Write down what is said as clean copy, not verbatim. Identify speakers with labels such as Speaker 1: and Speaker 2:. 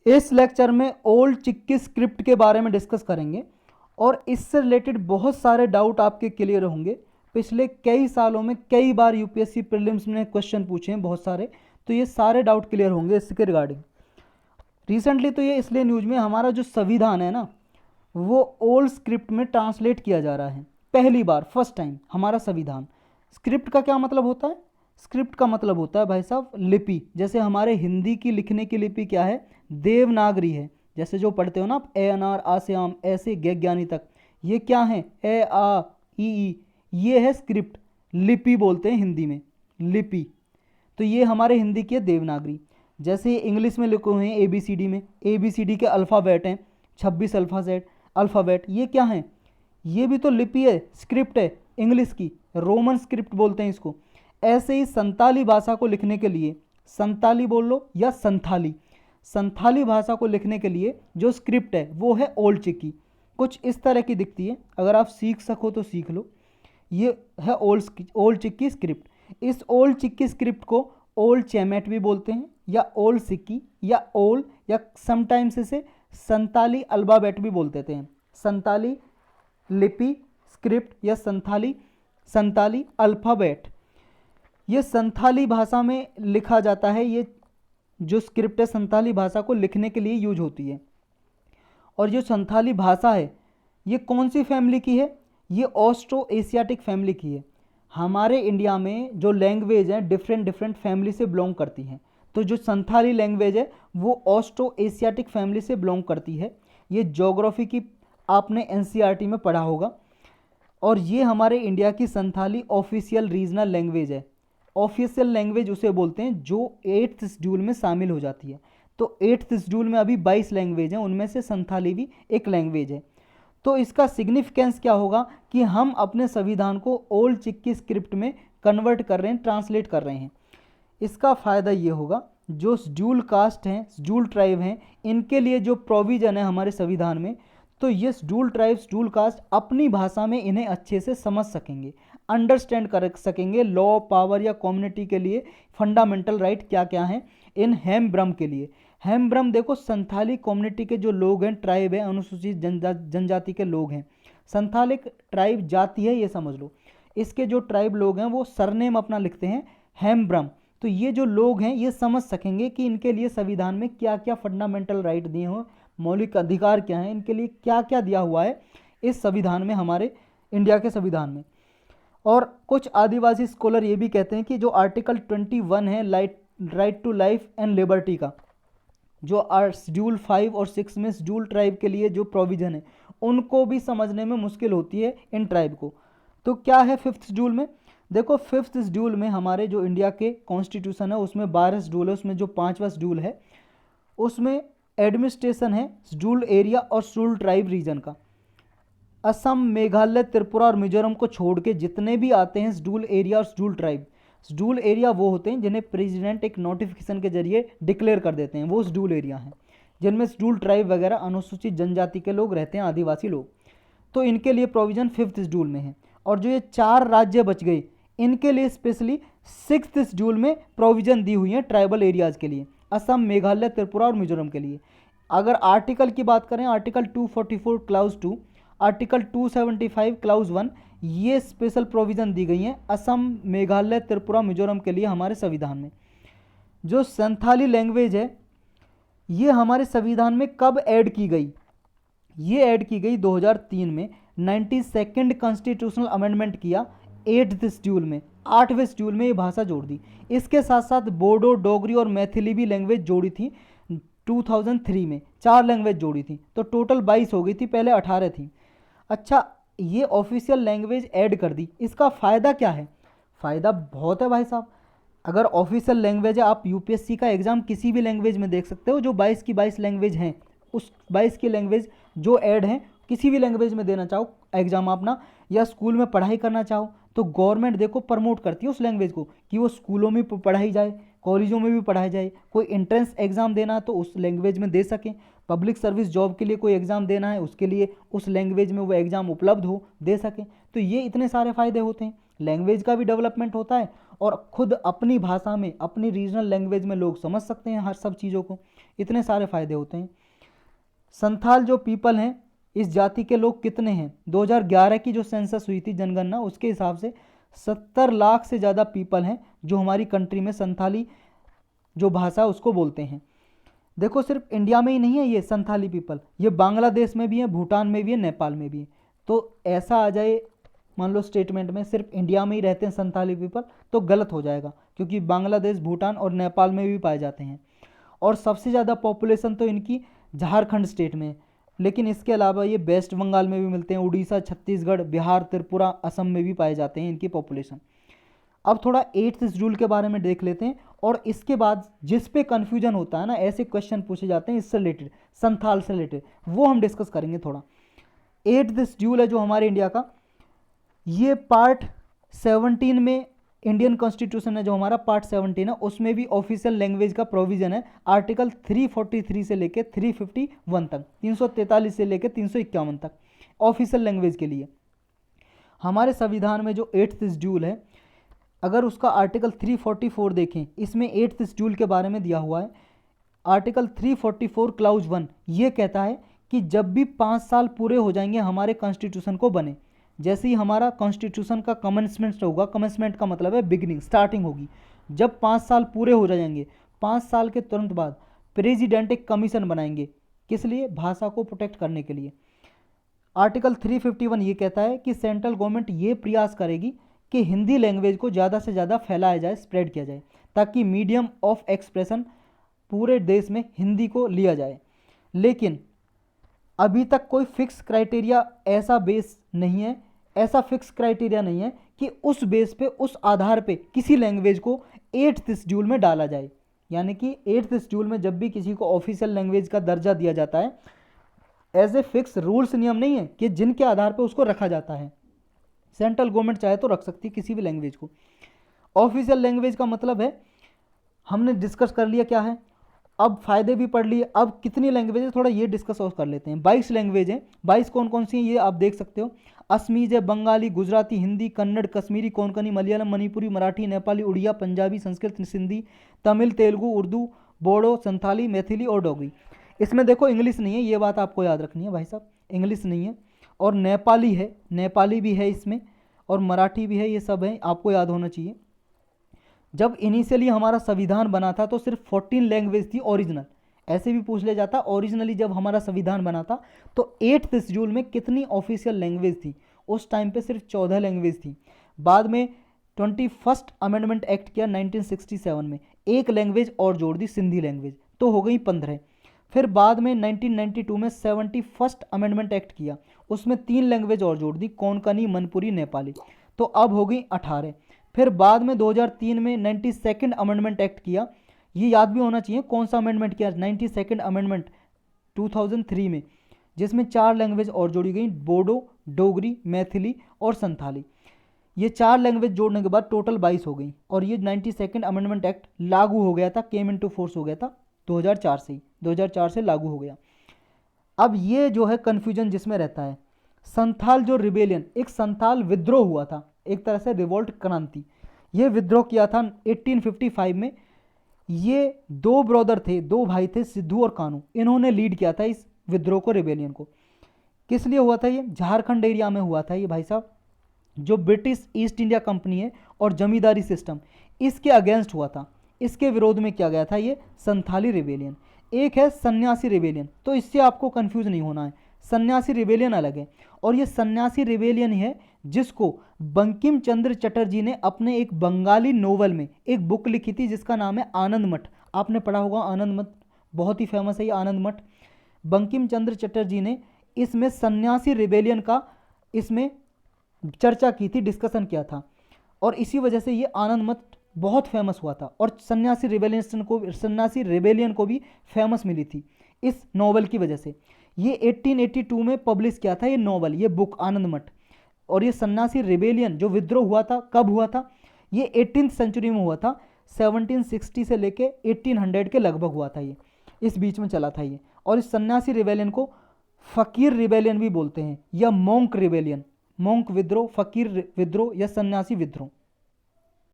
Speaker 1: इस लेक्चर में ओल्ड चिक्की स्क्रिप्ट के बारे में डिस्कस करेंगे और इससे रिलेटेड बहुत सारे डाउट आपके क्लियर होंगे। पिछले कई सालों में कई बार यूपीएससी प्रीलिम्स में क्वेश्चन पूछे हैं बहुत सारे, तो ये सारे डाउट क्लियर होंगे इसके रिगार्डिंग। रिसेंटली तो ये इसलिए न्यूज में हमारा जो संविधान है ना, वो ओल्ड स्क्रिप्ट में ट्रांसलेट किया जा रहा है। पहली बार, फर्स्ट टाइम हमारा संविधान। स्क्रिप्ट का क्या मतलब होता है? स्क्रिप्ट का मतलब होता है भाई साहब लिपि। जैसे हमारे हिंदी की लिखने की लिपि क्या है? देवनागरी है। जैसे जो पढ़ते हो ना आप, ए अनार आ से आम ऐसे ज्ञानी तक, ये क्या है? ए आ ई, ये है स्क्रिप्ट। लिपि बोलते हैं हिंदी में, लिपि। तो ये हमारे हिंदी की है देवनागरी। जैसे इंग्लिश में लिखे हुए हैं ABCD में, ABCD के अल्फ़ाबेट हैं 26 अल्फ़ाबेट, ये क्या है? ये भी तो लिपि है, स्क्रिप्ट है इंग्लिश की, रोमन स्क्रिप्ट बोलते हैं इसको। ऐसे ही संताली भाषा को लिखने के लिए, संताली बोल लो या संथाली, संथाली भाषा को लिखने के लिए जो स्क्रिप्ट है वो है ओल्ड चिकी। कुछ इस तरह की दिखती है, अगर आप सीख सको तो सीख लो। ये है ओल्ड चिक्की स्क्रिप्ट। इस ओल्ड चिक्की स्क्रिप्ट को ओल्ड चैमेट भी बोलते हैं, या ओल्ड सिक्की, या ओल्ड, या समटाइम्स इसे संताली अल्फ़ाबेट भी बोलते थे। संताली लिपि, स्क्रिप्ट, या संताली अल्फ़ाबेट, ये संथाली भाषा में लिखा जाता है। ये जो स्क्रिप्ट है संथाली भाषा को लिखने के लिए यूज होती है। और जो संथाली भाषा है ये कौन सी फैमिली की है? ये ऑस्ट्रो एशियाटिक फैमिली की है। हमारे इंडिया में जो लैंग्वेज है डिफरेंट फैमिली से बिलोंग करती हैं। तो जो संथाली लैंग्वेज है वो ऑस्ट्रो एशियाटिक फैमिली से बिलोंग करती है। ये ज्योग्राफी की आपने NCERT में पढ़ा होगा। और ये हमारे इंडिया की संथाली ऑफिशियल रीजनल लैंग्वेज है। ऑफिशियल लैंग्वेज उसे बोलते हैं जो 8th शेड्यूल में शामिल हो जाती है। तो 8th शेड्यूल में अभी 22 लैंग्वेज हैं, उनमें से संथाली भी एक लैंग्वेज है। तो इसका सिग्निफिकेंस क्या होगा कि हम अपने संविधान को ओल्ड चिक्की स्क्रिप्ट में कन्वर्ट कर रहे हैं, ट्रांसलेट कर रहे हैं। इसका फ़ायदा ये होगा जो शेड्यूल कास्ट हैं, शेड्यूल ट्राइब हैं, इनके लिए जो प्रोविज़न है हमारे संविधान में, तो ये शेड्यूल ट्राइब, शेड्यूल कास्ट अपनी भाषा में इन्हें अच्छे से समझ सकेंगे, अंडरस्टैंड कर सकेंगे। लॉ, पावर या कम्युनिटी के लिए फंडामेंटल राइट क्या क्या हैं इन हेम ब्रह्म के लिए। हेम ब्रह्म देखो संथाली कम्युनिटी के जो लोग हैं, ट्राइब है, अनुसूचित जनजाति के लोग हैं। संथाली ट्राइब जाति है ये समझ लो। इसके जो ट्राइब लोग हैं वो सरनेम अपना लिखते हैं हेम ब्रह्म। तो ये जो लोग हैं ये समझ सकेंगे कि इनके लिए संविधान में क्या क्या फंडामेंटल राइट दिए हुए, मौलिक अधिकार क्या हैं, इनके लिए क्या क्या दिया हुआ है इस संविधान में, हमारे इंडिया के संविधान में। और कुछ आदिवासी स्कॉलर ये भी कहते हैं कि जो आर्टिकल 21 है right to life and liberty का, जो शेड्यूल 5 और 6 में शेड्यूल ट्राइब के लिए जो प्रोविज़न है उनको भी समझने में मुश्किल होती है इन ट्राइब को। तो क्या है 5th शेड्यूल में? देखो 5th शेड्यूल में हमारे जो इंडिया के कॉन्स्टिट्यूशन है उसमें 12 शेड्यूल है। उसमें जो 5वां शेड्यूल है उसमें एडमिनिस्ट्रेशन है शेड्यूल एरिया और शेड्यूल ट्राइब रीजन का। असम, मेघालय, त्रिपुरा और मिजोरम को छोड़ के जितने भी आते हैं शेड्यूल एरिया और शेड्यूल ट्राइब, शेड्यूल एरिया वो होते हैं जिन्हें प्रेसिडेंट एक नोटिफिकेशन के जरिए डिक्लेयर कर देते हैं, वो शेड्यूल एरिया हैं। जिनमें शेड्यूल ट्राइब वगैरह अनुसूचित जनजाति के लोग रहते हैं, आदिवासी लोग। तो इनके लिए प्रोविज़न 5th शेड्यूल में है। और जो ये 4 राज्य बच गए इनके लिए स्पेशली 6th शेड्यूल में प्रोविज़न दी हुई है ट्राइबल एरियाज़ के लिए, असम, मेघालय, त्रिपुरा और मिजोरम के लिए। अगर आर्टिकल की बात करें, आर्टिकल 244 क्लाउज 2, आर्टिकल 275 क्लाउज 1, ये स्पेशल प्रोविज़न दी गई हैं असम, मेघालय, त्रिपुरा, मिजोरम के लिए हमारे संविधान में। जो संथाली लैंग्वेज है ये हमारे संविधान में कब ऐड की गई? ये ऐड की गई 2003 में, 92nd कॉन्स्टिट्यूशनल अमेंडमेंट किया 8th शेड्यूल में, 8वें शेड्यूल में ये भाषा जोड़ दी। इसके साथ साथ बोडो, डोगरी और मैथिली भी लैंग्वेज जोड़ी थी 2003 में, 4 लैंग्वेज जोड़ी थी। तो टोटल 22 हो गई थी, पहले 18 थी। अच्छा, ये ऑफिशियल लैंग्वेज ऐड कर दी, इसका फ़ायदा क्या है? फ़ायदा बहुत है भाई साहब। अगर ऑफिशियल लैंग्वेज है, आप यूपीएससी का एग्ज़ाम किसी भी लैंग्वेज में देख सकते हो। जो 22 की 22 लैंग्वेज हैं, उस 22 की लैंग्वेज जो ऐड हैं किसी भी लैंग्वेज में देना चाहो एग्ज़ाम अपना, या स्कूल में पढ़ाई करना चाहो, तो गवर्नमेंट देखो प्रमोट करती है उस लैंग्वेज को कि वो स्कूलों में पढ़ाई जाए, कॉलेजों में भी पढ़ाया जाए। कोई एंट्रेंस एग्ज़ाम देना तो उस लैंग्वेज में दे सकें, पब्लिक सर्विस जॉब के लिए कोई एग्ज़ाम देना है उसके लिए उस लैंग्वेज में वो एग्ज़ाम उपलब्ध हो, दे सकें। तो ये इतने सारे फ़ायदे होते हैं, लैंग्वेज का भी डेवलपमेंट होता है और खुद अपनी भाषा में, अपनी रीजनल लैंग्वेज में लोग समझ सकते हैं हर सब चीज़ों को। इतने सारे फ़ायदे होते हैं। संथाल जो पीपल हैं, इस जाति के लोग कितने हैं? 2011 की जो सेंसस हुई थी, जनगणना, उसके हिसाब से 70 लाख से ज़्यादा पीपल हैं जो हमारी कंट्री में संथाली जो भाषा उसको बोलते हैं। देखो सिर्फ इंडिया में ही नहीं है ये संथाली पीपल, ये बांग्लादेश में भी है, भूटान में भी है, नेपाल में भी है। तो ऐसा आ जाए मान लो स्टेटमेंट में सिर्फ इंडिया में ही रहते हैं संथाली पीपल, तो गलत हो जाएगा, क्योंकि बांग्लादेश, भूटान और नेपाल में भी पाए जाते हैं। और सबसे ज़्यादा पॉपुलेशन तो इनकी झारखंड स्टेट में है, लेकिन इसके अलावा ये वेस्ट बंगाल में भी मिलते हैं, उड़ीसा, छत्तीसगढ़, बिहार, त्रिपुरा, असम में भी पाए जाते हैं इनकी पॉपुलेशन। अब थोड़ा 8th शेड्यूल के बारे में देख लेते हैं, और इसके बाद जिस पे कन्फ्यूजन होता है ना, ऐसे क्वेश्चन पूछे जाते हैं इससे रिलेटेड, संथाल से रिलेटेड, वो हम डिस्कस करेंगे थोड़ा। 8th शेड्यूल है जो हमारे इंडिया का, ये पार्ट 17 में, इंडियन कॉन्स्टिट्यूशन है जो हमारा पार्ट 17 है, उसमें भी ऑफिशियल लैंग्वेज का प्रोविजन है। आर्टिकल 343 से लेके 351 तक, 343 से लेके 351 तक ऑफिशियल लैंग्वेज के लिए। हमारे संविधान में जो 8th शेड्यूल है, अगर उसका आर्टिकल 344 देखें, इसमें 8th शेड्यूल के बारे में दिया हुआ है। आर्टिकल 344 क्लाउज 1 ये कहता है कि जब भी 5 साल पूरे हो जाएंगे हमारे कॉन्स्टिट्यूशन को बने, जैसे ही हमारा कॉन्स्टिट्यूशन का कमेंसमेंट होगा, कमेंसमेंट का मतलब है बिगिनिंग, स्टार्टिंग होगी, जब 5 साल पूरे हो जाएंगे, 5 साल के तुरंत बाद प्रेसिडेंट एक कमीशन बनाएंगे, किस लिए? भाषा को प्रोटेक्ट करने के लिए। आर्टिकल 351 ये कहता है कि सेंट्रल गवर्नमेंट ये प्रयास करेगी कि हिंदी लैंग्वेज को ज़्यादा से ज़्यादा फैलाया जाए, स्प्रेड किया जाए, ताकि मीडियम ऑफ एक्सप्रेशन पूरे देश में हिंदी को लिया जाए। लेकिन अभी तक कोई फिक्स क्राइटेरिया, ऐसा बेस नहीं है, ऐसा फिक्स क्राइटेरिया नहीं है कि उस बेस पे, उस आधार पे किसी लैंग्वेज को 8th शेड्यूल में डाला जाए। यानी कि 8th शेड्यूल में जब भी किसी को ऑफिशियल लैंग्वेज का दर्जा दिया जाता है, एज ए फिक्स रूल्स नियम नहीं है कि जिनके आधार पे उसको रखा जाता है। सेंट्रल गवर्नमेंट चाहे तो रख सकती है किसी भी लैंग्वेज को। ऑफिशियल लैंग्वेज का मतलब है, हमने डिस्कस कर लिया क्या है, अब फायदे भी पढ़ लिए। अब कितनी लैंग्वेज है थोड़ा ये डिस्कस और कर लेते हैं। 22 लैंग्वेज हैं। 22 कौन कौन सी हैं ये आप देख सकते हो। असमीज है, बंगाली, गुजराती, हिंदी, कन्नड़, कश्मीरी, कोंकणी, मलयालम, मणिपुरी, मराठी, नेपाली, उड़िया, पंजाबी, संस्कृत, सिंधी, तमिल, तेलुगु, उर्दू, बोडो, संथाली, मैथिली और डोगरी। इसमें देखो इंग्लिश नहीं है, ये बात आपको याद रखनी है भाई साहब, इंग्लिश नहीं है। और नेपाली है, नेपाली भी है इसमें, और मराठी भी है, ये सब है, आपको याद होना चाहिए। जब इनिशियली हमारा संविधान बना था तो सिर्फ 14 लैंग्वेज थी ओरिजिनल, ऐसे भी पूछ ले जाता। ओरिजिनली जब हमारा संविधान बना था तो 8th शेड्यूल में कितनी ऑफिशियल लैंग्वेज थी? उस टाइम पे सिर्फ 14 लैंग्वेज थी। बाद में 21st अमेंडमेंट एक्ट किया 1967 में, एक लैंग्वेज और जोड़ दी, सिंधी लैंग्वेज, तो हो गई 15। फिर बाद में 1992 में 71st अमेंडमेंट एक्ट किया, उसमें 3 लैंग्वेज और जोड़ दी, कोंकणी, मनपुरी, नेपाली, तो अब हो गई 18। फिर बाद में 2003 में 92nd अमेंडमेंट एक्ट किया, ये याद भी होना चाहिए कौन सा अमेंडमेंट किया, 92nd अमेंडमेंट 2003 में, जिसमें 4 लैंग्वेज और जोड़ी गई, बोडो, डोगरी, मैथिली और संथाली। ये 4 लैंग्वेज जोड़ने के बाद टोटल 22 हो गई, और ये 92nd अमेंडमेंट एक्ट लागू हो गया था, केम इनटू फोर्स हो गया था 2004 से ही, 2004 से लागू हो गया। अब ये जो है कन्फ्यूजन जिसमें रहता है, संथाल जो रिबेलियन, एक संथाल विद्रोह हुआ था, एक तरह से रिवोल्ट, क्रांति, ये विद्रोह किया था 1855 में। ये 2 ब्रदर थे, 2 भाई थे, सिद्धू और कानू, इन्होंने लीड किया था इस विद्रोह को, रिबेलियन को। किस लिए हुआ था ये? झारखंड एरिया में हुआ था ये भाई साहब, जो ब्रिटिश ईस्ट इंडिया कंपनी है और जमींदारी सिस्टम, इसके अगेंस्ट हुआ था, इसके विरोध में किया गया था ये संथाली रिबेलियन। एक है सन्यासी रिबेलियन, तो इससे आपको कंफ्यूज नहीं होना है, सन्यासी रिबेलियन अलग है। और ये सन्यासी रिबेलियन ही है जिसको बंकिम चंद्र चटर्जी ने अपने एक बंगाली नोवेल में एक बुक लिखी थी जिसका नाम है आनंद मठ, आपने पढ़ा होगा आनंद मठ, बहुत ही फेमस है ये आनंद मठ। बंकिम चंद्र चटर्जी ने इसमें सन्यासी रिबेलियन का इसमें चर्चा की थी, डिस्कशन किया था, और इसी वजह से ये आनंद मठ बहुत फेमस हुआ था, और सन्यासी रिबेलियन को भी फेमस मिली थी इस नोवेल की वजह से। ये 1882 में पब्लिश किया था ये नोवेल, ये बुक आनंद मठ। और ये सन्यासी रिबेलियन जो विद्रोह हुआ था, कब हुआ था? ये 18th सेंचुरी में हुआ था, 1760 से लेके 1800 के लगभग हुआ था, ये इस बीच में चला था ये। और इस सन्यासी रिबेलियन को फकीर रिबेलियन भी बोलते हैं, या मोंक रिबेलियन, मोंक विद्रोह, फकीर विद्रोह या सन्यासी विद्रोह।